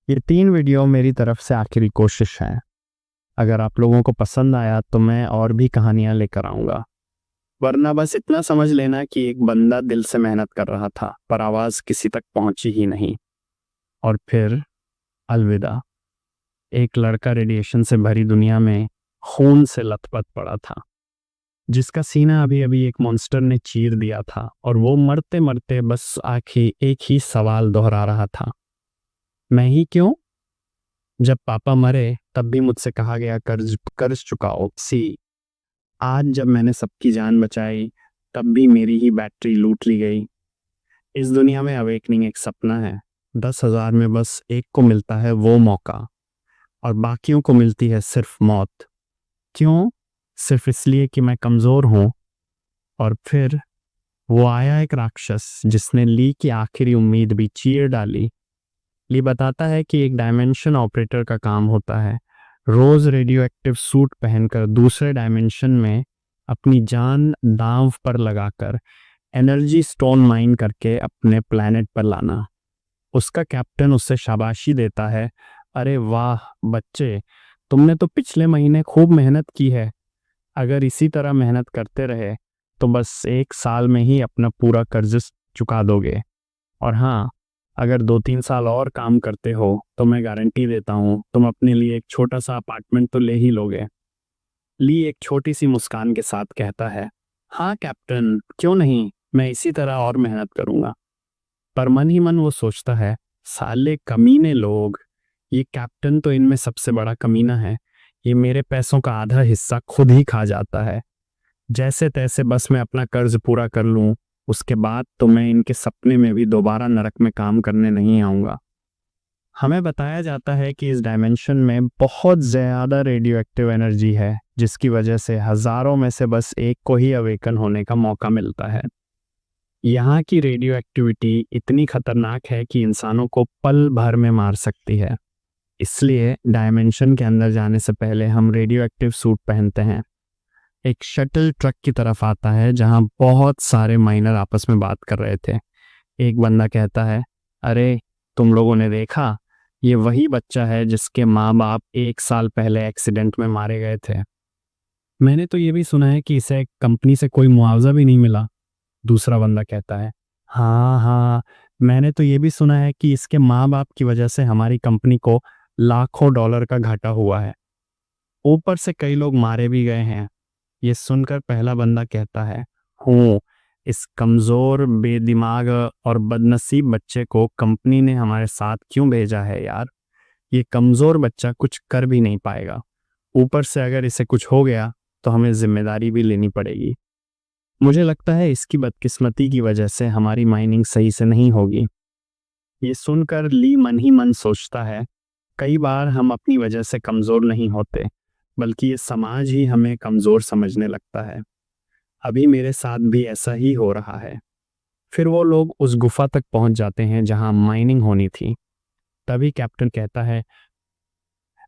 ये 3 वीडियो मेरी तरफ से आखिरी कोशिश है। अगर आप लोगों को पसंद आया तो मैं और भी कहानियाँ लेकर आऊँगा। वरना बस इतना समझ लेना कि एक बंदा दिल से मेहनत कर रहा था, पर आवाज़ किसी तक पहुँची ही नहीं। और फिर अलविदा। एक लड़का रेडिएशन से भरी दुनिया में खून से लथपथ पड़ा था, जिसका सीना अभी-अभी एक मॉन्स्टर ने चीर दिया था और वो मरते-मरते बस आखिर एक ही सवाल दोहरा रहा था। मैं ही क्यों? जब पापा मरे तब भी मुझसे कहा गया कर्ज कर्ज चुकाओ। आज जब मैंने सबकी जान बचाई तब भी मेरी ही बैटरी लूट ली गई। इस दुनिया में अवेकनिंग एक सपना है। 10,000 में बस एक को मिलता है वो मौका, और बाकियों को मिलती है सिर्फ मौत। क्यों? सिर्फ इसलिए कि मैं कमजोर हूं। और फिर वो आया एक राक्षस जिसने ली की आखिरी उम्मीद भी चीर डाली। ली बताता है कि एक डायमेंशन ऑपरेटर का काम होता है रोज रेडियो एक्टिव सूट पहनकर दूसरे डायमेंशन में अपनी जान दांव पर लगाकर एनर्जी स्टोन माइन करके अपने प्लैनेट पर लाना। उसका कैप्टन उससे शाबाशी देता है, अरे वाह बच्चे, तुमने तो पिछले महीने खूब मेहनत की है। अगर इसी तरह मेहनत करते रहे तो बस 1 साल में ही अपना पूरा कर्ज चुका दोगे। और हाँ, अगर 2-3 साल और काम करते हो तो मैं गारंटी देता हूँ तुम अपने लिए एक छोटा सा अपार्टमेंट तो ले ही लोगे। ली एक छोटी सी मुस्कान के साथ कहता है, हाँ कैप्टन, क्यों नहीं, मैं इसी तरह और मेहनत करूंगा। पर मन ही मन वो सोचता है, साले कमीने लोग, ये कैप्टन तो इनमें सबसे बड़ा कमीना है। ये मेरे पैसों का आधा हिस्सा खुद ही खा जाता है। जैसे तैसे बस मैं अपना कर्ज पूरा कर लूं, उसके बाद तो मैं इनके सपने में भी दोबारा नरक में काम करने नहीं आऊंगा। हमें बताया जाता है कि इस डायमेंशन में बहुत ज़्यादा रेडियो एक्टिव एनर्जी है, जिसकी वजह से हजारों में से बस एक को ही अवेकन होने का मौका मिलता है। यहाँ की रेडियो एक्टिविटी इतनी खतरनाक है कि इंसानों को पल भर में मार सकती है। इसलिए डायमेंशन के अंदर जाने से पहले हम रेडियो एक्टिव सूट पहनते हैं। एक शटल ट्रक की तरफ आता है जहां बहुत सारे माइनर आपस में बात कर रहे थे। एक बंदा कहता है, अरे तुम लोगों ने देखा, ये वही बच्चा है जिसके माँ बाप 1 साल पहले एक्सीडेंट में मारे गए थे। मैंने तो ये भी सुना है कि इसे कंपनी से कोई मुआवजा भी नहीं मिला। दूसरा बंदा कहता है, हाँ हाँ, मैंने तो ये भी सुना है कि इसके माँ बाप की वजह से हमारी कंपनी को लाखों डॉलर का घाटा हुआ है। ऊपर से कई लोग मारे भी गए हैं। ये सुनकर पहला बंदा कहता है, हूँ, इस कमजोर बेदिमाग और बदनसीब बच्चे को कंपनी ने हमारे साथ क्यों भेजा है यार। ये कमजोर बच्चा कुछ कर भी नहीं पाएगा। ऊपर से अगर इसे कुछ हो गया तो हमें जिम्मेदारी भी लेनी पड़ेगी। मुझे लगता है इसकी बदकिस्मती की वजह से हमारी माइनिंग सही से नहीं होगी। ये सुनकर ली मन ही मन सोचता है, कई बार हम अपनी वजह से कमजोर नहीं होते, बल्कि ये समाज ही हमें कमजोर समझने लगता है। अभी मेरे साथ भी ऐसा ही हो रहा है। फिर वो लोग उस गुफा तक पहुंच जाते हैं जहां माइनिंग होनी थी। तभी कैप्टन कहता है,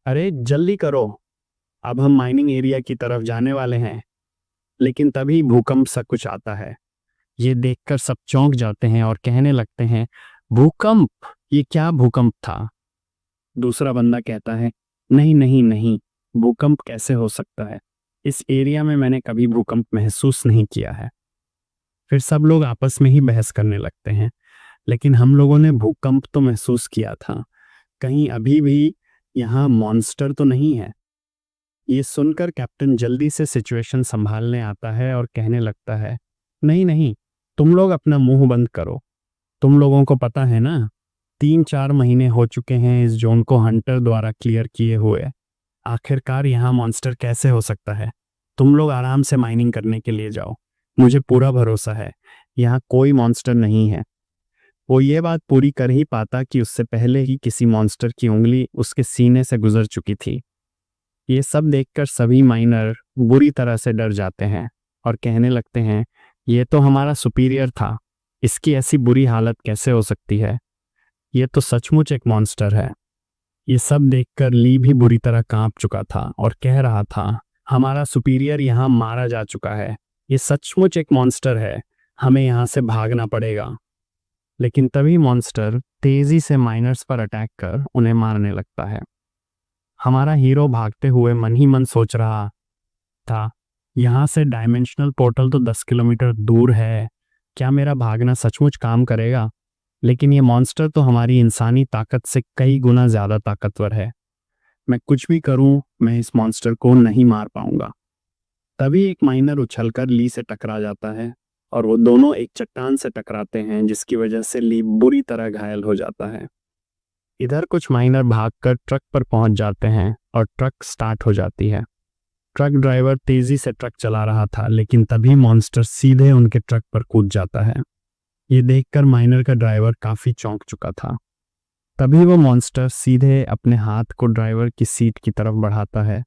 अरे जल्दी करो, अब हम माइनिंग एरिया की तरफ जाने वाले हैं। लेकिन तभी भूकंप सा कुछ आता है। ये देखकर सब चौंक जाते हैं और कहने लगते हैं, भूकंप? ये क्या भूकंप था? दूसरा बंदा कहता है, नहीं नहीं नहीं, भूकंप कैसे हो सकता है? इस एरिया में मैंने कभी भूकंप महसूस नहीं किया है। फिर सब लोग आपस में ही बहस करने लगते हैं, लेकिन हम लोगों ने भूकंप तो महसूस किया था। कहीं अभी भी यहाँ मॉन्स्टर तो नहीं है? ये सुनकर कैप्टन जल्दी से सिचुएशन संभालने आता है और कहने लगता है, नहीं नहीं, तुम लोग अपना मुंह बंद करो। तुम लोगों को पता है ना, 3-4 महीने हो चुके हैं इस जोन को हंटर द्वारा क्लियर किए हुए। आखिरकार यहाँ मॉन्स्टर कैसे हो सकता है? तुम लोग आराम से माइनिंग करने के लिए जाओ। मुझे पूरा भरोसा है यहाँ कोई मॉन्स्टर नहीं है। वो ये बात पूरी कर ही पाता कि उससे पहले ही किसी मॉन्स्टर की उंगली उसके सीने से गुजर चुकी थी। ये सब देखकर सभी माइनर बुरी तरह से डर जाते हैं और कहने लगते हैं, ये तो हमारा सुपीरियर था, इसकी ऐसी बुरी हालत कैसे हो सकती है? ये तो सचमुच एक मॉन्स्टर है। ये सब देखकर ली भी बुरी तरह कांप चुका था और कह रहा था, हमारा सुपीरियर यहाँ मारा जा चुका है। ये सचमुच एक मॉन्स्टर है, हमें यहाँ से भागना पड़ेगा। लेकिन तभी मॉन्स्टर तेजी से माइनर्स पर अटैक कर उन्हें मारने लगता है। हमारा हीरो भागते हुए मन ही मन सोच रहा था, यहाँ से डायमेंशनल पोर्टल तो 10 किलोमीटर दूर है, क्या मेरा भागना सचमुच काम करेगा? लेकिन ये मॉन्स्टर तो हमारी इंसानी ताकत से कई गुना ज्यादा ताकतवर है। मैं कुछ भी करूं, मैं इस मॉन्स्टर को नहीं मार पाऊंगा। तभी एक माइनर उछलकर ली से टकरा जाता है और वो दोनों एक चट्टान से टकराते हैं, जिसकी वजह से ली बुरी तरह घायल हो जाता है। इधर कुछ माइनर भागकर ट्रक पर पहुंच जाते हैं और ट्रक स्टार्ट हो जाती है। ट्रक ड्राइवर तेजी से ट्रक चला रहा था, लेकिन तभी मॉन्स्टर सीधे उनके ट्रक पर कूद जाता है। ये देखकर माइनर का ड्राइवर काफी चौंक चुका था। तभी वो मॉन्स्टर सीधे अपने हाथ को ड्राइवर की सीट की तरफ बढ़ाता है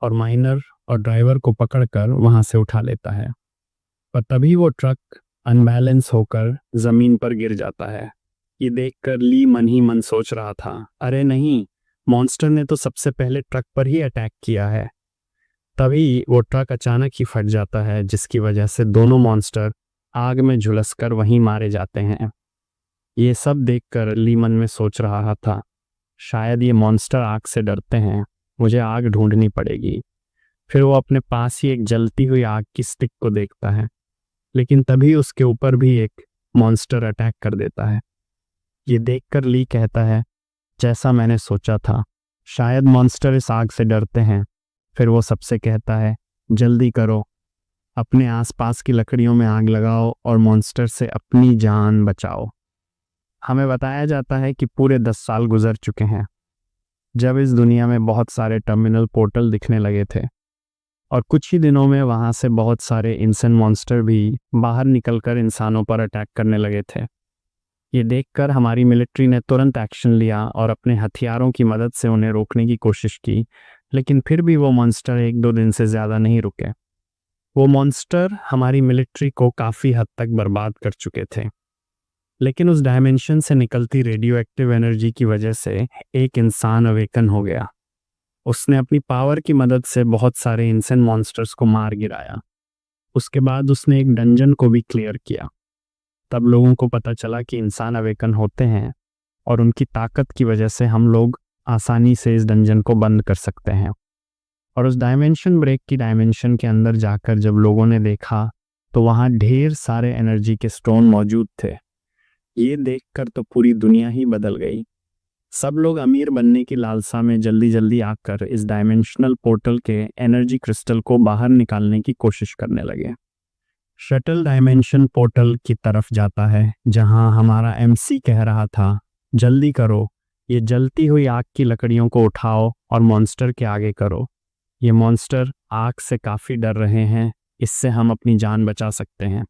और माइनर और ड्राइवर को पकड़कर वहां से उठा लेता है। पर तभी वो ट्रक अनबैलेंस होकर जमीन पर गिर जाता है। ये देखकर ली मन ही मन सोच रहा था, अरे नहीं, मॉन्स्टर ने तो सबसे पहले ट्रक पर ही अटैक किया है। तभी वो ट्रक अचानक ही फट जाता है, जिसकी वजह से दोनों मॉन्स्टर आग में झुलसकर वहीं मारे जाते हैं। ये सब देखकर ली मन में सोच रहा था, शायद ये मॉन्स्टर आग से डरते हैं, मुझे आग ढूंढनी पड़ेगी। फिर वो अपने पास ही एक जलती हुई आग की स्टिक को देखता है, लेकिन तभी उसके ऊपर भी एक मॉन्स्टर अटैक कर देता है। ये देखकर ली कहता है, जैसा मैंने सोचा था, शायद मॉन्स्टर इस आग से डरते हैं। फिर वो सबसे कहता है, जल्दी करो, अपने आसपास की लकड़ियों में आग लगाओ और मॉन्स्टर से अपनी जान बचाओ। हमें बताया जाता है कि पूरे 10 साल गुजर चुके हैं जब इस दुनिया में बहुत सारे टर्मिनल पोर्टल दिखने लगे थे, और कुछ ही दिनों में वहां से बहुत सारे इंसान मॉन्स्टर भी बाहर निकलकर इंसानों पर अटैक करने लगे थे। ये देखकर हमारी मिलिट्री ने तुरंत एक्शन लिया और अपने हथियारों की मदद से उन्हें रोकने की कोशिश की, लेकिन फिर भी वो मॉन्स्टर 1-2 दिन से ज़्यादा नहीं रुके। वो मॉन्स्टर हमारी मिलिट्री को काफ़ी हद तक बर्बाद कर चुके थे, लेकिन उस डायमेंशन से निकलती रेडियो एक्टिव एनर्जी की वजह से एक इंसान अवेकन हो गया। उसने अपनी पावर की मदद से बहुत सारे इंसान मॉन्स्टर्स को मार गिराया। उसके बाद उसने एक डंजन को भी क्लियर किया। तब लोगों को पता चला कि इंसान अवेकन होते हैं और उनकी ताकत की वजह से हम लोग आसानी से इस डंजन को बंद कर सकते हैं। और उस डायमेंशन ब्रेक की डायमेंशन के अंदर जाकर जब लोगों ने देखा तो वहाँ ढेर सारे एनर्जी के स्टोन मौजूद थे। ये देखकर तो पूरी दुनिया ही बदल गई। सब लोग अमीर बनने की लालसा में जल्दी जल्दी आकर इस डायमेंशनल पोर्टल के एनर्जी क्रिस्टल को बाहर निकालने की कोशिश करने लगे। शटल डायमेंशन पोर्टल की तरफ जाता है, जहां हमारा एमसी कह रहा था, जल्दी करो, ये जलती हुई आग की लकड़ियों को उठाओ और मॉन्स्टर के आगे करो। ये मॉन्स्टर आग से काफ़ी डर रहे हैं, इससे हम अपनी जान बचा सकते हैं।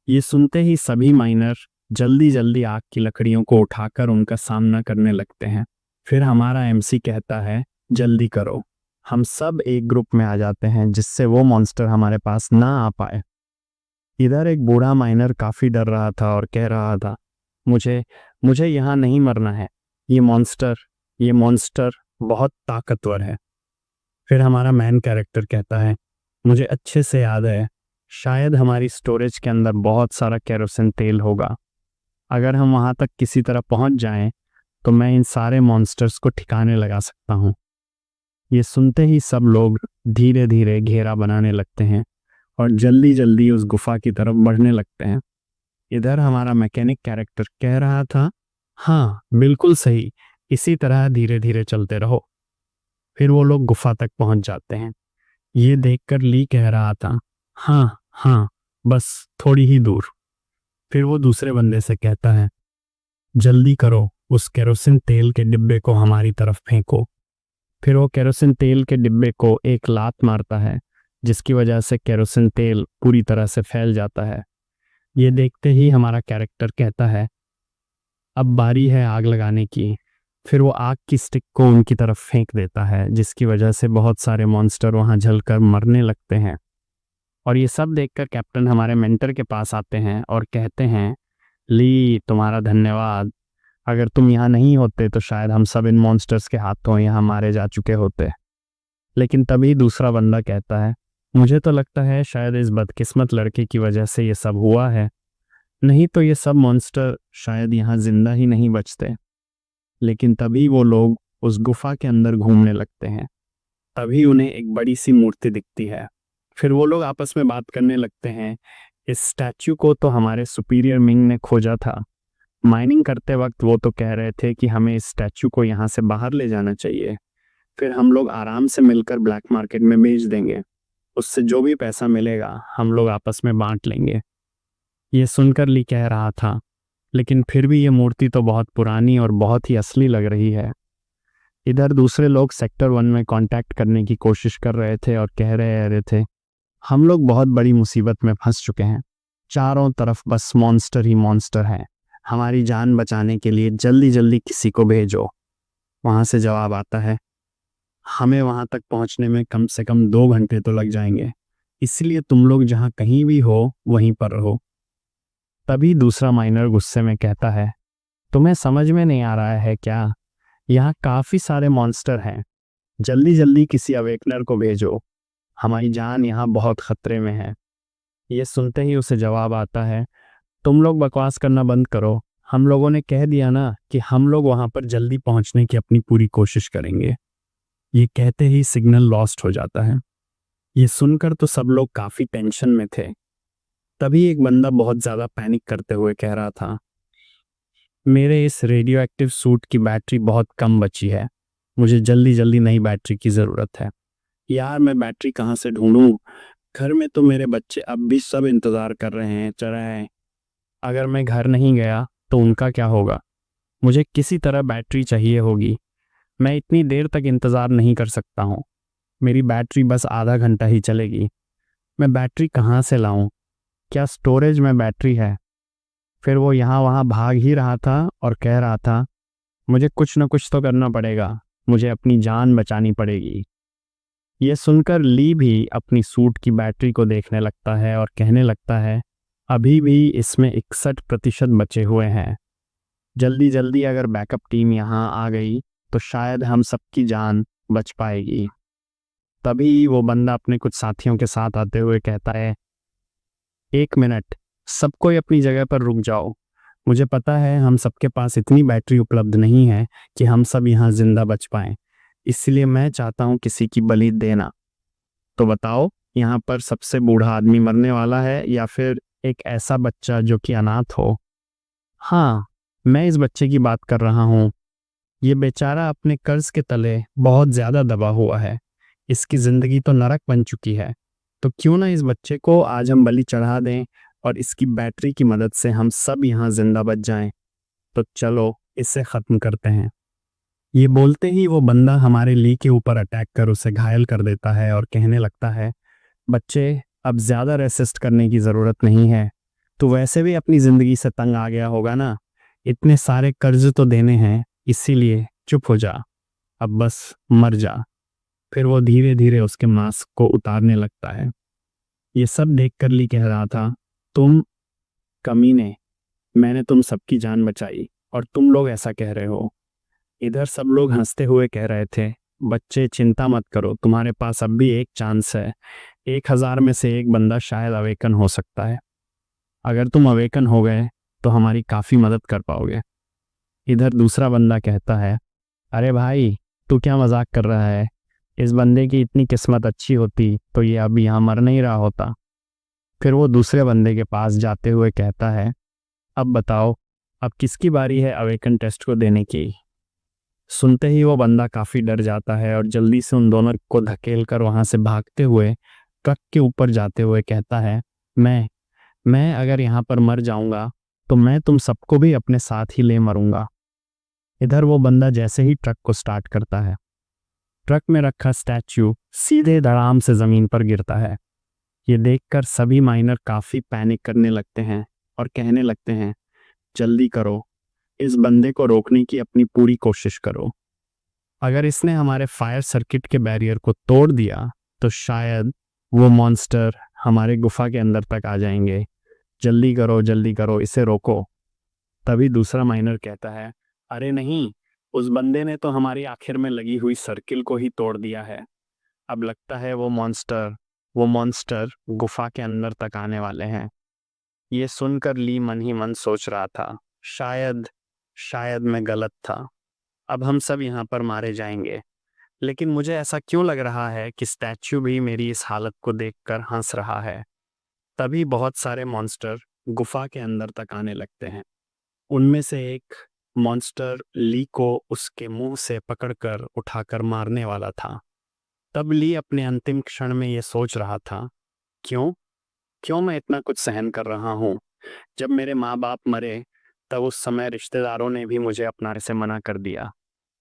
ये सुनते ही सभी माइनर जल्दी जल्दी आग की लकड़ियों को उठाकर उनका सामना करने लगते हैं। फिर हमारा एमसी कहता है, जल्दी करो। हम सब एक ग्रुप में आ जाते हैं, जिससे वो मॉन्स्टर हमारे पास ना आ पाए। इधर एक बूढ़ा माइनर काफ़ी डर रहा था और कह रहा था, मुझे मुझे यहाँ नहीं मरना है, ये मॉन्स्टर बहुत ताकतवर है। फिर हमारा मैन कैरेक्टर कहता है, मुझे अच्छे से याद है, शायद हमारी स्टोरेज के अंदर बहुत सारा केरोसिन तेल होगा। अगर हम वहाँ तक किसी तरह पहुँच जाएं, तो मैं इन सारे मॉन्स्टर्स को ठिकाने लगा सकता हूँ। ये सुनते ही सब लोग धीरे धीरे घेरा बनाने लगते हैं और जल्दी जल्दी उस गुफा की तरफ बढ़ने लगते हैं। इधर हमारा मैकेनिक कैरेक्टर कह रहा था, हाँ बिल्कुल सही, इसी तरह धीरे धीरे चलते रहो। फिर वो लोग गुफा तक पहुंच जाते हैं। ये देखकर ली कह रहा था, हाँ हाँ, बस थोड़ी ही दूर। फिर वो दूसरे बंदे से कहता है, जल्दी करो, उस केरोसिन तेल के डिब्बे को हमारी तरफ फेंको। फिर वो केरोसिन तेल के डिब्बे को एक लात मारता है, जिसकी वजह से केरोसिन तेल पूरी तरह से फैल जाता है। ये देखते ही हमारा कैरेक्टर कहता है, अब बारी है आग लगाने की। फिर वो आग की स्टिक को उनकी तरफ फेंक देता है, जिसकी वजह से बहुत सारे मॉन्स्टर वहां जलकर मरने लगते हैं। और ये सब देखकर कैप्टन हमारे मेंटर के पास आते हैं और कहते हैं, ली तुम्हारा धन्यवाद, अगर तुम यहाँ नहीं होते तो शायद हम सब इन मॉन्स्टर्स के हाथों यहाँ मारे जा चुके होते। लेकिन तभी दूसरा बंदा कहता है, मुझे तो लगता है शायद इस बदकिस्मत लड़के की वजह से ये सब हुआ है। नहीं तो ये सब मॉन्स्टर शायद यहाँ जिंदा ही नहीं बचते। लेकिन तभी वो लोग उस गुफा के अंदर घूमने लगते हैं। तभी उन्हें एक बड़ी सी मूर्ति दिखती है। फिर वो लोग आपस में बात करने लगते हैं। इस स्टैच्यू को तो हमारे सुपीरियर मिंग ने खोजा था। माइनिंग करते वक्त वो तो कह रहे थे कि हमें इस स्टैच्यू को यहाँ से बाहर ले जाना चाहिए। फिर हम लोग आराम से मिलकर ब्लैक मार्केट में बेच देंगे। उससे जो भी पैसा मिलेगा हम लोग आपस में बांट लेंगे। ये सुनकर ली कह रहा था, लेकिन फिर भी ये मूर्ति तो बहुत पुरानी और बहुत ही असली लग रही है। इधर दूसरे लोग सेक्टर 1 में कांटेक्ट करने की कोशिश कर रहे थे और कह रहे थे, हम लोग बहुत बड़ी मुसीबत में फंस चुके हैं। चारों तरफ बस मॉन्स्टर ही मॉन्स्टर है। हमारी जान बचाने के लिए जल्दी जल्दी किसी को भेजो। वहां से जवाब आता है, हमें वहां तक पहुंचने में कम से कम 2 घंटे तो लग जाएंगे, इसलिए तुम लोग जहां कहीं भी हो वहीं पर रहो। तभी दूसरा माइनर गुस्से में कहता है, तुम्हें समझ में नहीं आ रहा है क्या? यहाँ काफी सारे मॉन्स्टर हैं। जल्दी जल्दी किसी अवेकनर को भेजो। हमारी जान यहाँ बहुत खतरे में है। ये सुनते ही उसे जवाब आता है, तुम लोग बकवास करना बंद करो। हम लोगों ने कह दिया ना कि हम लोग वहां पर जल्दी पहुंचने की अपनी पूरी कोशिश करेंगे। ये कहते ही सिग्नल लॉस्ट हो जाता है। ये सुनकर तो सब लोग काफी टेंशन में थे। तभी एक बंदा बहुत ज्यादा पैनिक करते हुए कह रहा था, मेरे इस रेडियो एक्टिव सूट की बैटरी बहुत कम बची है। मुझे जल्दी जल्दी नई बैटरी की ज़रूरत है। यार मैं बैटरी कहाँ से ढूंढूं? घर में तो मेरे बच्चे अब भी सब इंतज़ार कर रहे हैं चढ़ा है। अगर मैं घर नहीं गया तो उनका क्या होगा? मुझे किसी तरह बैटरी चाहिए होगी। मैं इतनी देर तक इंतज़ार नहीं कर सकता हूँ। मेरी बैटरी बस आधा घंटा ही चलेगी। मैं बैटरी कहाँ से लाऊं? क्या स्टोरेज में बैटरी है? फिर वो यहाँ वहाँ भाग ही रहा था और कह रहा था, मुझे कुछ न कुछ तो करना पड़ेगा। मुझे अपनी जान बचानी पड़ेगी। ये सुनकर ली भी अपनी सूट की बैटरी को देखने लगता है और कहने लगता है, अभी भी इसमें 61% बचे हुए हैं। जल्दी जल्दी अगर बैकअप टीम यहाँ आ गई तो शायद हम सबकी जान बच पाएगी। तभी वो बंदा अपने कुछ साथियों के साथ आते हुए कहता है, 1 मिनट, सब कोई अपनी जगह पर रुक जाओ। मुझे पता है हम सबके पास इतनी बैटरी उपलब्ध नहीं है कि हम सब यहाँ जिंदा बच पाएं। इसलिए मैं चाहता हूँ किसी की बलि देना। तो बताओ, यहाँ पर सबसे बूढ़ा आदमी मरने वाला है या फिर एक ऐसा बच्चा जो कि अनाथ हो? हाँ, मैं इस बच्चे की बात कर रहा हूँ। ये बेचारा अपने कर्ज के तले बहुत ज्यादा दबा हुआ है। इसकी जिंदगी तो नरक बन चुकी है। तो क्यों ना इस बच्चे को आज हम बलि चढ़ा दें और इसकी बैटरी की मदद से हम सब यहाँ जिंदा बच जाएं। तो चलो इसे खत्म करते हैं। ये बोलते ही वो बंदा हमारे ली के ऊपर अटैक कर उसे घायल कर देता है और कहने लगता है, बच्चे अब ज्यादा रेसिस्ट करने की जरूरत नहीं है। तो वैसे भी अपनी जिंदगी से तंग आ गया होगा ना। इतने सारे कर्ज तो देने हैं, इसीलिए चुप हो जा। अब बस मर जा। फिर वो धीरे धीरे उसके मास्क को उतारने लगता है। ये सब देखकर ली कह रहा था, तुम कमीने, मैंने तुम सबकी जान बचाई और तुम लोग ऐसा कह रहे हो। इधर सब लोग हंसते हुए कह रहे थे, बच्चे चिंता मत करो, तुम्हारे पास अब भी एक चांस है। 1000 में से एक बंदा शायद अवेकन हो सकता है। अगर तुम अवेकन हो गए तो हमारी काफी मदद कर पाओगे। इधर दूसरा बंदा कहता है, अरे भाई, तू क्या मजाक कर रहा है? इस बंदे की इतनी किस्मत अच्छी होती तो ये अब यहाँ मर नहीं रहा होता। फिर वो दूसरे बंदे के पास जाते हुए कहता है, अब बताओ, अब किसकी बारी है अवेकन टेस्ट को देने की? सुनते ही वो बंदा काफी डर जाता है और जल्दी से उन दोनों को धकेल कर वहां से भागते हुए ट्रक के ऊपर जाते हुए कहता है, मैं अगर यहाँ पर मर जाऊंगा तो मैं तुम सबको भी अपने साथ ही ले मरूंगा। इधर वो बंदा जैसे ही ट्रक को स्टार्ट करता है, ट्रक में रखा स्टैच्यू सीधे धड़ाम से जमीन पर गिरता है। ये देखकर सभी माइनर काफी पैनिक करने लगते हैं और कहने लगते हैं, जल्दी करो, इस बंदे को रोकने की अपनी पूरी कोशिश करो। अगर इसने हमारे फायर सर्किट के बैरियर को तोड़ दिया तो शायद वो मॉन्स्टर हमारे गुफा के अंदर तक आ जाएंगे। जल्दी करो, इसे रोको। तभी दूसरा माइनर कहता है, अरे नहीं, उस बंदे ने तो हमारी आखिर में लगी हुई सर्किल को ही तोड़ दिया है। अब लगता है वो मॉन्स्टर गुफा के अंदर तक आने वाले हैं। ये सुनकर ली मन ही मन सोच रहा था, शायद शायद मैं गलत था। अब हम सब यहाँ पर मारे जाएंगे। लेकिन मुझे ऐसा क्यों लग रहा है कि स्टैच्यू भी मेरी इस हालत को देखकर हंस रहा है। तभी बहुत सारे मॉन्स्टर गुफा के अंदर तक आने लगते हैं। उनमें से एक मॉन्स्टर ली को उसके मुंह से पकड़कर उठाकर मारने वाला था। तब ली अपने अंतिम क्षण में ये सोच रहा था, क्यों क्यों मैं इतना कुछ सहन कर रहा हूँ। जब मेरे माँ बाप मरे तब उस समय रिश्तेदारों ने भी मुझे अपनाने से मना कर दिया।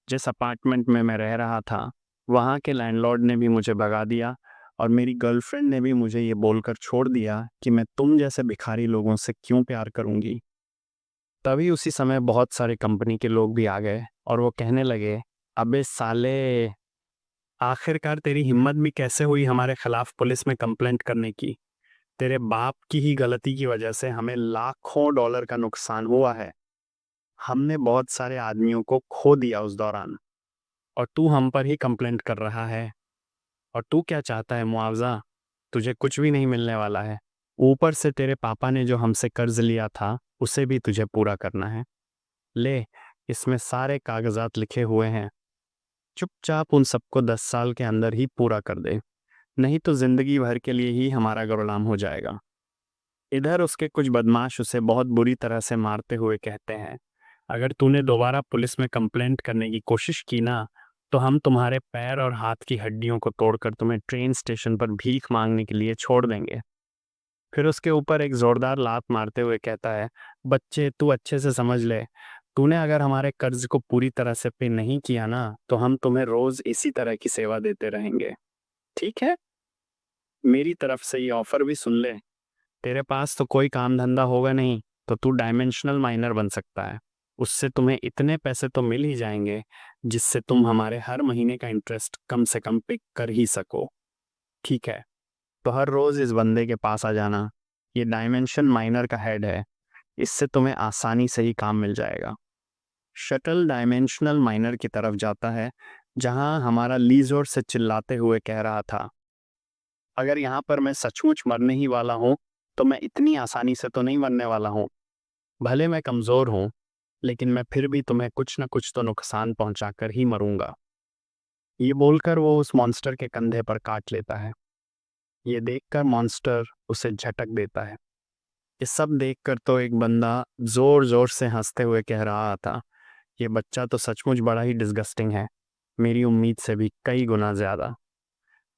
जिस अपार्टमेंट में मैं रह रहा था वहाँ के लैंडलॉर्ड ने भी मुझे भगा दिया और मेरी गर्लफ्रेंड ने भी मुझे ये बोलकर छोड़ दिया कि मैं तुम जैसे भिखारी लोगों से क्यों प्यार करूँगी। तभी उसी समय बहुत सारे कंपनी के लोग भी आ गए और वो कहने लगे, अबे साले, आखिरकार तेरी हिम्मत भी कैसे हुई हमारे खिलाफ पुलिस में कंप्लेंट करने की। तेरे बाप की ही गलती की वजह से हमें लाखों डॉलर का नुकसान हुआ है। हमने बहुत सारे आदमियों को खो दिया उस दौरान, और तू हम पर ही कंप्लेंट कर रहा है। और तू क्या चाहता है, मुआवजा? तुझे कुछ भी नहीं मिलने वाला है। ऊपर से तेरे पापा ने जो हमसे कर्ज लिया था उसे भी तुझे पूरा करना है। ले, इसमें सारे कागजात लिखे हुए हैं। चुपचाप उन सबको 10 साल के अंदर ही पूरा कर दे, नहीं तो जिंदगी भर के लिए ही हमारा गुलाम हो जाएगा। इधर उसके कुछ बदमाश उसे बहुत बुरी तरह से मारते हुए कहते हैं, अगर तूने दोबारा पुलिस में कंप्लेंट करने की कोशिश की ना, तो हम तुम्हारे पैर और हाथ की हड्डियों को तोड़कर तुम्हें ट्रेन स्टेशन पर भीख मांगने के लिए छोड़ देंगे। फिर उसके ऊपर एक जोरदार लात मारते हुए कहता है, बच्चे तू अच्छे से समझ ले, तूने अगर हमारे कर्ज को पूरी तरह से पे नहीं किया ना, तो हम तुम्हें रोज इसी तरह की सेवा देते रहेंगे। ठीक है, मेरी तरफ से ये ऑफर भी सुन ले। तेरे पास तो कोई काम धंधा होगा नहीं, तो तू डायमेंशनल माइनर बन सकता है। उससे तुम्हें इतने पैसे तो मिल ही जाएंगे जिससे तुम हमारे हर महीने का इंटरेस्ट कम से कम पिक कर ही सको। ठीक है, तो हर रोज इस बंदे के पास आ जाना। ये डायमेंशन माइनर का हेड है, इससे तुम्हें आसानी से ही काम मिल जाएगा। शटल डायमेंशनल माइनर की तरफ जाता है, जहां हमारा लीजोर से चिल्लाते हुए कह रहा था, अगर यहाँ पर मैं सचमुच मरने ही वाला हूँ तो मैं इतनी आसानी से तो नहीं मरने वाला हूँ। भले मैं कमज़ोर हूँ, लेकिन मैं फिर भी तुम्हें कुछ न कुछ तो नुकसान पहुंचाकर ही मरूंगा। ये बोलकर वो उस मॉन्स्टर के कंधे पर काट लेता है। ये देखकर मॉन्स्टर उसे झटक देता है। ये सब देखकर तो एक बंदा जोर जोर से हंसते हुए कह रहा था, ये बच्चा तो सचमुच बड़ा ही डिस्गस्टिंग है, मेरी उम्मीद से भी कई गुना ज्यादा।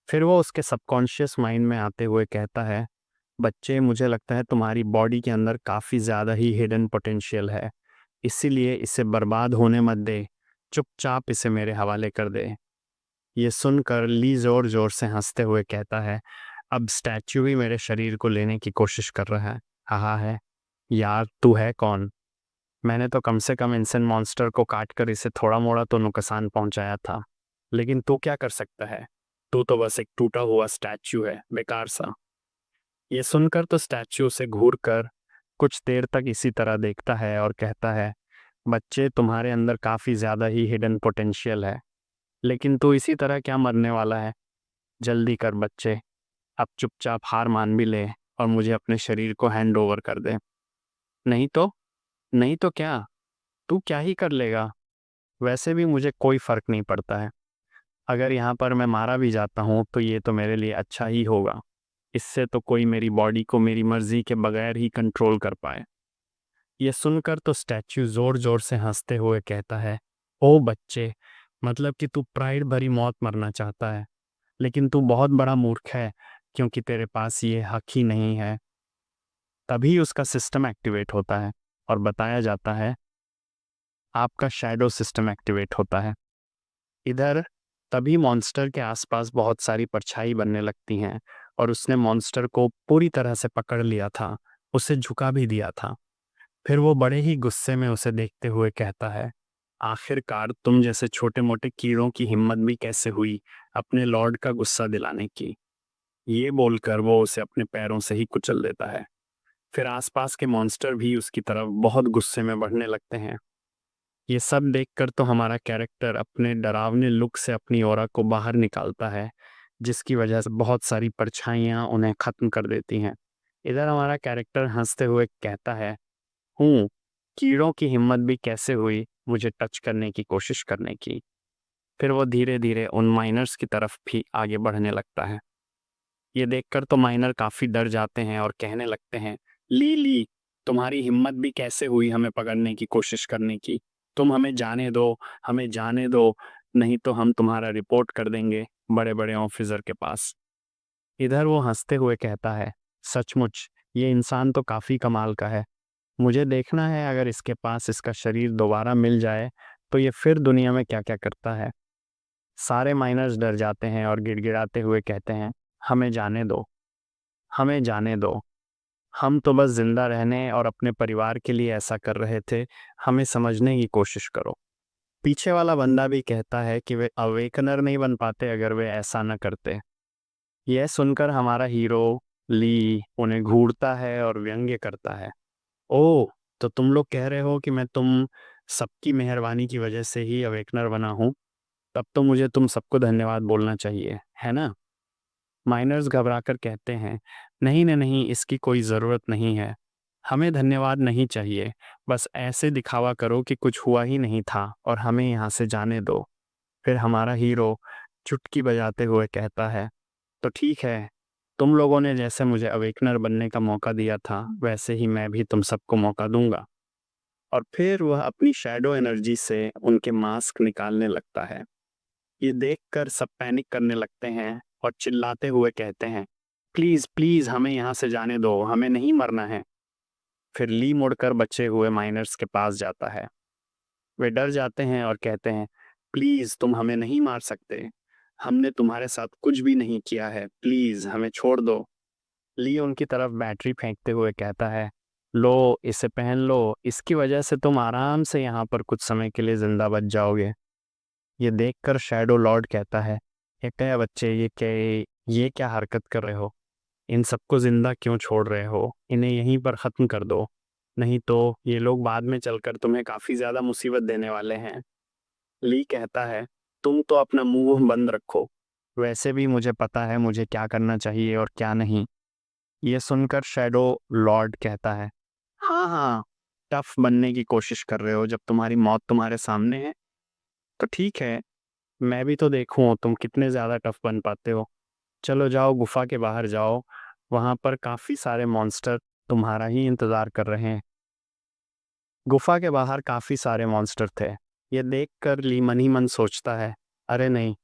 फिर वो उसके सबकॉन्शियस माइंड में आते हुए कहता है, बच्चे मुझे लगता है तुम्हारी बॉडी के अंदर काफ़ी ज़्यादा ही हिडन पोटेंशियल है, इसीलिए इसे बर्बाद होने मत दे, चुपचाप इसे मेरे हवाले कर दे। ये सुनकर ली जोर जोर से हंसते हुए कहता है, अब स्टैच्यू भी मेरे शरीर को लेने की कोशिश कर रहा है। हाँ है, यार तू है कौन? मैंने तो कम से कम इंसान मॉन्स्टर को काट कर इसे थोड़ा मोड़ा तो नुकसान पहुंचाया था, लेकिन तू क्या कर सकता है? तू तो बस एक टूटा हुआ स्टैच्यू है, बेकार सा। ये सुनकर तो स्टैच्यू से घूर कर कुछ देर तक इसी तरह देखता है और कहता है, बच्चे तुम्हारे अंदर काफ़ी ज़्यादा ही हिडन पोटेंशियल है, लेकिन तू इसी तरह क्या मरने वाला है? जल्दी कर बच्चे, अब चुपचाप हार मान भी ले और मुझे अपने शरीर को हैंड ओवर कर दे। नहीं तो नहीं तो क्या, तू क्या ही कर लेगा? वैसे भी मुझे कोई फ़र्क नहीं पड़ता है। अगर यहाँ पर मैं मारा भी जाता हूँ तो ये तो मेरे लिए अच्छा ही होगा। इससे तो कोई मेरी बॉडी को मेरी मर्जी के बगैर ही कंट्रोल कर पाए। ये सुनकर तो स्टैच्यू जोर जोर से हंसते हुए कहता है, ओ बच्चे, मतलब कि तू प्राइड भरी मौत मरना चाहता है, लेकिन तू बहुत बड़ा मूर्ख है, क्योंकि तेरे पास ये हक ही नहीं है। तभी उसका सिस्टम एक्टिवेट होता है और बताया जाता है, आपका शैडो सिस्टम एक्टिवेट होता है। इधर तभी मॉन्स्टर के आसपास बहुत सारी परछाई बनने लगती हैं और उसने मॉन्स्टर को पूरी तरह से पकड़ लिया था, उसे झुका भी दिया था। फिर वो बड़े ही गुस्से में उसे देखते हुए कहता है, आखिरकार तुम जैसे छोटे मोटे कीड़ों की हिम्मत भी कैसे हुई अपने लॉर्ड का गुस्सा दिलाने की। ये बोलकर वो उसे अपने पैरों से ही कुचल देता है। फिर आसपास के मॉन्स्टर भी उसकी तरफ बहुत गुस्से में बढ़ने लगते हैं। ये सब देखकर तो हमारा कैरेक्टर अपने डरावने लुक से अपनी ऑरा को बाहर निकालता है, जिसकी वजह से बहुत सारी परछाइयाँ उन्हें ख़त्म कर देती हैं। इधर हमारा कैरेक्टर हंसते हुए कहता है, हूँ, कीड़ों की हिम्मत भी कैसे हुई मुझे टच करने की कोशिश करने की। फिर वो धीरे धीरे उन माइनर्स की तरफ भी आगे बढ़ने लगता है। ये देखकर तो माइनर काफी डर जाते हैं और कहने लगते हैं, ली ली, तुम्हारी हिम्मत भी कैसे हुई हमें पकड़ने की कोशिश करने की। तुम हमें जाने दो, हमें जाने दो, नहीं तो हम तुम्हारा रिपोर्ट कर देंगे बड़े बड़े ऑफिसर के पास। इधर वो हंसते हुए कहता है, सचमुच ये इंसान तो काफी कमाल का है। मुझे देखना है अगर इसके पास इसका शरीर दोबारा मिल जाए तो ये फिर दुनिया में क्या क्या करता है। सारे माइनर्स डर जाते हैं और गिड़गिड़ाते हुए कहते हैं, हमें जाने दो, हमें जाने दो। हम तो बस जिंदा रहने और अपने परिवार के लिए ऐसा कर रहे थे, हमें समझने की कोशिश करो। पीछे वाला बंदा भी कहता है कि वे अवेकनर नहीं बन पाते अगर वे ऐसा न करते। यह सुनकर हमारा हीरो ली उन्हें घूरता है और व्यंग्य करता है, ओह, तो तुम लोग कह रहे हो कि मैं तुम सबकी मेहरबानी की वजह से ही अवेकनर बना हूँ, तब तो मुझे तुम सबको धन्यवाद बोलना चाहिए, है ना? माइनर्स घबराकर कहते हैं, नहीं नहीं नहीं, इसकी कोई ज़रूरत नहीं है। हमें धन्यवाद नहीं चाहिए, बस ऐसे दिखावा करो कि कुछ हुआ ही नहीं था और हमें यहाँ से जाने दो। फिर हमारा हीरो चुटकी बजाते हुए कहता है, तो ठीक है, तुम लोगों ने जैसे मुझे अवेकनर बनने का मौका दिया था वैसे ही मैं भी तुम सबको मौका दूंगा। और फिर वह अपनी शैडो एनर्जी से उनके मास्क निकालने लगता है। ये देखकर सब पैनिक करने लगते हैं और चिल्लाते हुए कहते हैं, प्लीज प्लीज हमें यहाँ से जाने दो, हमें नहीं मरना है। फिर ली मुड़कर बचे हुए माइनर्स के पास जाता है। वे डर जाते हैं और कहते हैं, प्लीज तुम हमें नहीं मार सकते, हमने तुम्हारे साथ कुछ भी नहीं किया है, प्लीज हमें छोड़ दो। ली उनकी तरफ बैटरी फेंकते हुए कहता है, लो इसे पहन लो, इसकी वजह से तुम आराम से यहाँ पर कुछ समय के लिए जिंदा बच जाओगे। ये देखकर शैडो लॉर्ड कहता है, ये क्या बच्चे, ये क्या हरकत कर रहे हो, इन सबको जिंदा क्यों छोड़ रहे हो, इन्हें यहीं पर खत्म कर दो, नहीं तो ये लोग बाद में चलकर तुम्हें काफी ज्यादा मुसीबत देने वाले हैं। ली कहता है, तुम तो अपना मुंह बंद रखो, वैसे भी मुझे पता है मुझे क्या करना चाहिए और क्या नहीं। ये सुनकर शैडो लॉर्ड कहता है, हाँ हाँ, टफ बनने की कोशिश कर रहे हो जब तुम्हारी मौत तुम्हारे सामने है, तो ठीक है, मैं भी तो देखूं तुम कितने ज्यादा टफ बन पाते हो। चलो जाओ गुफा के बाहर जाओ, वहां पर काफी सारे मॉन्स्टर तुम्हारा ही इंतजार कर रहे हैं। गुफा के बाहर काफी सारे मॉन्स्टर थे। ये देखकर ली मन ही मन सोचता है, अरे नहीं,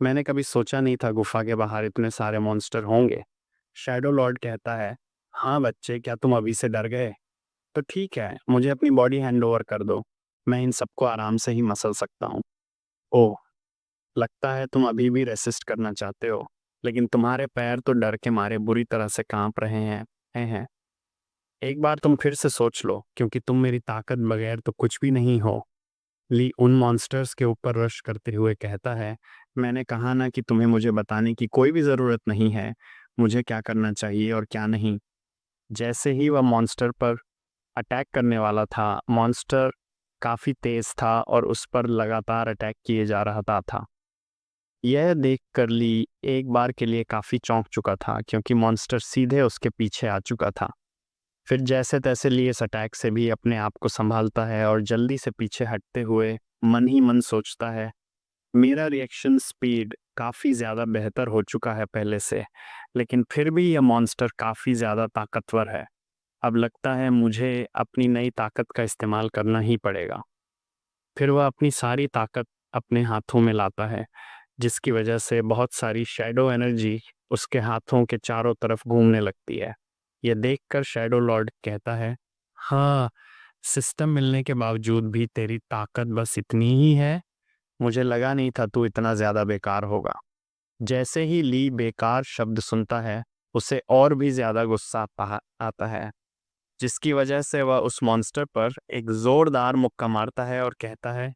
मैंने कभी सोचा नहीं था गुफा के बाहर इतने सारे मॉन्स्टर होंगे। शैडो लॉर्ड कहता है, हाँ बच्चे, क्या तुम अभी से डर गए? तो ठीक है, मुझे अपनी बॉडी हैंड ओवर कर दो, मैं इन सबको आराम से ही मसल सकता हूँ। ओह, लगता है तुम अभी भी रेसिस्ट करना चाहते हो, लेकिन तुम्हारे पैर तो डर के मारे बुरी तरह से कांप रहे हैं। एक बार तुम फिर से सोच लो, क्योंकि तुम मेरी ताकत बगैर तो कुछ भी नहीं हो। ली उन मॉन्स्टर्स के ऊपर रश करते हुए कहता है, मैंने कहा ना कि तुम्हें मुझे बताने की कोई भी ज़रूरत नहीं है, मुझे क्या करना चाहिए और क्या नहीं। जैसे ही वह मॉन्स्टर पर अटैक करने वाला था, मॉन्स्टर काफ़ी तेज था और उस पर लगातार अटैक किए जा रहा था। यह देख कर ली एक बार के लिए काफ़ी चौंक चुका था, क्योंकि मॉन्स्टर सीधे उसके पीछे आ चुका था। फिर जैसे तैसे ली इस अटैक से भी अपने आप को संभालता है और जल्दी से पीछे हटते हुए मन ही मन सोचता है, मेरा रिएक्शन स्पीड काफ़ी ज़्यादा बेहतर हो चुका है पहले से, लेकिन फिर भी यह मॉन्स्टर काफ़ी ज़्यादा ताकतवर है। अब लगता है मुझे अपनी नई ताकत का इस्तेमाल करना ही पड़ेगा। फिर वह अपनी सारी ताकत अपने हाथों में लाता है, जिसकी वजह से बहुत सारी शैडो एनर्जी उसके हाथों के चारों तरफ घूमने लगती है। यह देखकर शैडो लॉर्ड कहता है, हाँ, सिस्टम मिलने के बावजूद भी तेरी ताकत बस इतनी ही है, मुझे लगा नहीं था तू इतना ज़्यादा बेकार होगा। जैसे ही ली बेकार शब्द सुनता है, उसे और भी ज़्यादा गुस्सा आता है, जिसकी वजह से वह उस मॉन्स्टर पर एक जोरदार मुक्का मारता है और कहता है,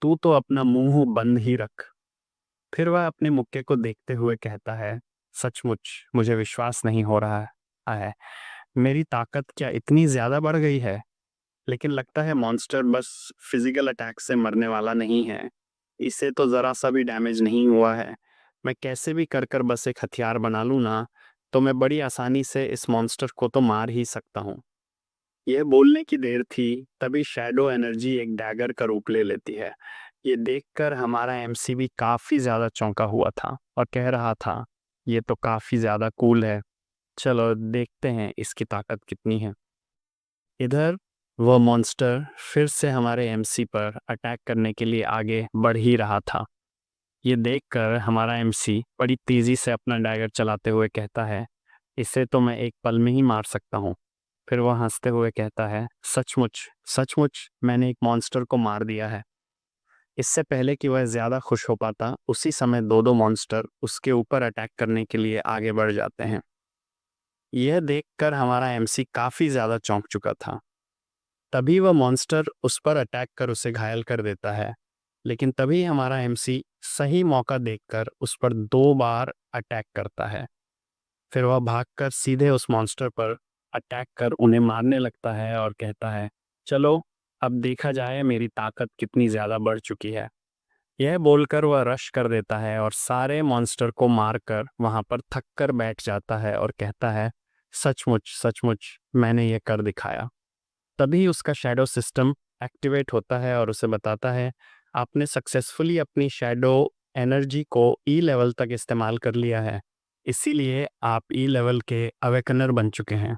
तू तो अपना मुंह बंद ही रख। फिर वह अपने मुक्के को देखते हुए कहता है, सचमुच मुझे विश्वास नहीं हो रहा है, मेरी ताकत क्या इतनी ज़्यादा बढ़ गई है? लेकिन लगता है मॉन्स्टर बस फिजिकल अटैक से मरने वाला नहीं है, इसे तो ज़रा सा भी डैमेज नहीं हुआ है। मैं कैसे भी कर कर बस एक हथियार बना लूँ ना, तो मैं बड़ी आसानी से इस मॉन्स्टर को तो मार ही सकता हूँ। यह बोलने की देर थी, तभी शैडो एनर्जी एक डैगर का रूप ले लेती है। ये देखकर हमारा एमसी भी काफी ज्यादा चौंका हुआ था और कह रहा था, ये तो काफी ज्यादा कूल है, चलो देखते हैं इसकी ताकत कितनी है। इधर वह मॉन्स्टर फिर से हमारे एमसी पर अटैक करने के लिए आगे बढ़ ही रहा था। ये देखकर हमारा एमसी बड़ी तेजी से अपना डैगर चलाते हुए कहता है, इसे तो मैं एक पल में ही मार सकता हूँ। फिर वह हंसते हुए कहता है, सचमुच सचमुच मैंने एक मॉन्स्टर को मार दिया है। इससे पहले कि वह ज्यादा खुश हो पाता, उसी समय दो दो मॉन्स्टर उसके ऊपर अटैक करने के लिए आगे बढ़ जाते हैं। यह देखकर हमारा एमसी काफी ज्यादा चौंक चुका था। तभी वह मॉन्स्टर उस पर अटैक कर उसे घायल कर देता है, लेकिन तभी हमारा एमसी सही मौका देखकर उस पर दो बार अटैक करता है। फिर वह भागकर सीधे उस मॉन्स्टर पर अटैक कर उन्हें मारने लगता है और कहता है, चलो अब देखा जाए मेरी ताकत कितनी ज़्यादा बढ़ चुकी है। यह बोलकर वह रश कर देता है और सारे मॉन्स्टर को मारकर वहां पर थक कर बैठ जाता है और कहता है, सचमुच सचमुच मैंने यह कर दिखाया। तभी उसका शैडो सिस्टम एक्टिवेट होता है और उसे बताता है, आपने सक्सेसफुली अपनी शैडो एनर्जी को ई लेवल तक इस्तेमाल कर लिया है, इसीलिए आप ई लेवल के अवेकनर बन चुके हैं।